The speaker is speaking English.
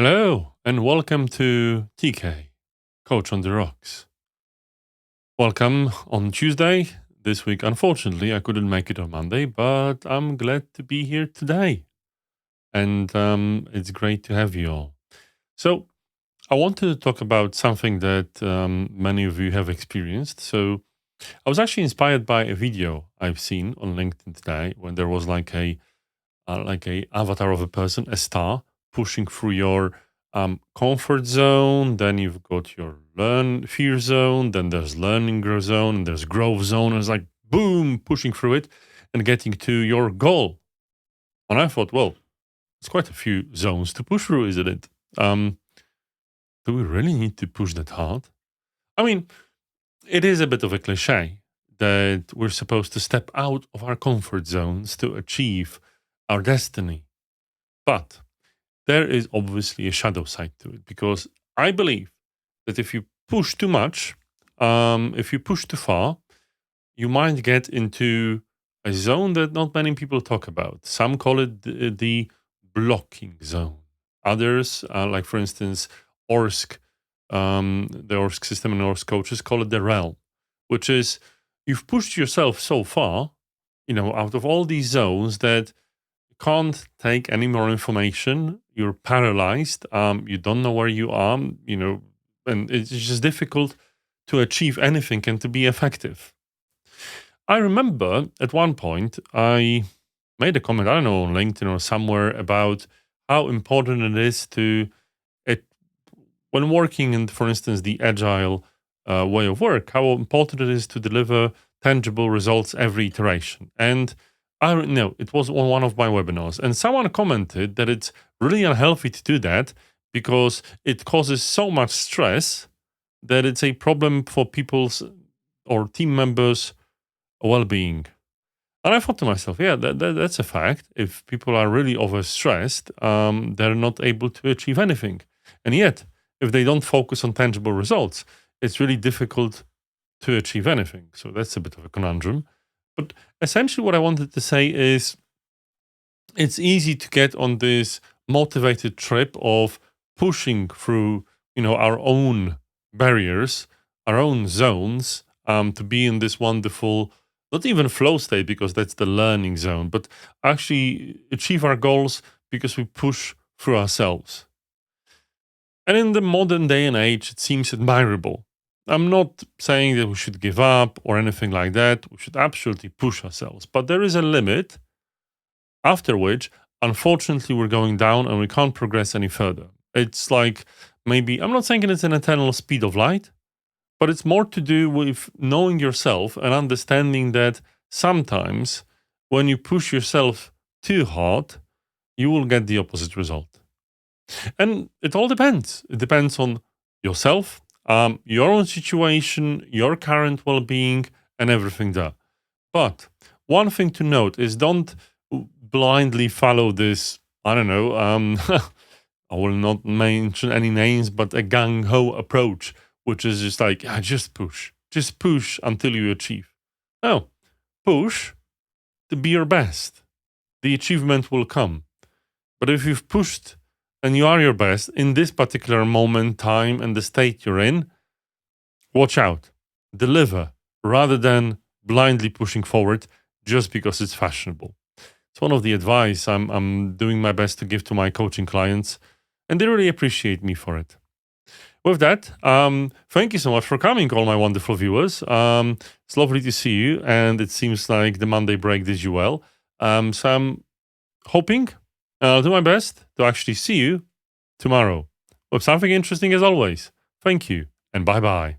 Hello, and welcome to TK, Coach on the Rocks. Welcome on Tuesday. This week, unfortunately, I couldn't make it on Monday, but I'm glad to be here today. And it's great to have you all. So, I wanted to talk about something that many of you have experienced. So, I was actually inspired by a video I've seen on LinkedIn today when there was like a avatar of a person, a star, pushing through your comfort zone. Then you've got your fear zone. Then there's learning zone, and there's growth zone. And it's like boom, pushing through it and getting to your goal. And I thought, well, it's quite a few zones to push through, isn't it? Do we really need to push that hard? I mean, it is a bit of a cliche that we're supposed to step out of our comfort zones to achieve our destiny. But there is obviously a shadow side to it because I believe that if you push too much, if you push too far, you might get into a zone that not many people talk about. Some call it the blocking zone. Others, like for instance, ORSC, the ORSC system and ORSC coaches call it the realm, which is you've pushed yourself so far, out of all these zones that can't take any more information. You're paralyzed. You don't know where you are, and it's just difficult to achieve anything and to be effective. I remember at one point I made a comment, I don't know, on LinkedIn or somewhere about how important it is when working in, for instance, the agile way of work, how important it is to deliver tangible results every iteration. And I know it was on one of my webinars, and someone commented that it's really unhealthy to do that because it causes so much stress that it's a problem for people's or team members' well-being. And I thought to myself, yeah, that's a fact. If people are really overstressed, they're not able to achieve anything. And yet, if they don't focus on tangible results, it's really difficult to achieve anything. So that's a bit of a conundrum. But essentially, what I wanted to say is it's easy to get on this motivated trip of pushing through, our own barriers, our own zones, to be in this wonderful, not even flow state because that's the learning zone, but actually achieve our goals because we push through ourselves. And in the modern day and age, it seems admirable. I'm not saying that we should give up or anything like that. We should absolutely push ourselves. But there is a limit after which, unfortunately, we're going down and we can't progress any further. It's like maybe, I'm not saying it's an eternal speed of light, but it's more to do with knowing yourself and understanding that sometimes when you push yourself too hard, you will get the opposite result. And it all depends. It depends on yourself, your own situation, your current well-being, and everything there. But one thing to note is don't blindly follow this, I don't know, I will not mention any names, but a gung-ho approach, which is just like, just push until you achieve. No, push to be your best. The achievement will come. But if you've pushed and you are your best in this particular moment, time, and the state you're in, watch out. Deliver rather than blindly pushing forward just because it's fashionable. It's one of the advice I'm doing my best to give to my coaching clients, and they really appreciate me for it. With that, thank you so much for coming, all my wonderful viewers. It's lovely to see you, and it seems like the Monday break did you well. So I'm hoping I'll do my best to actually see you tomorrow with something interesting as always. Thank you, and bye-bye.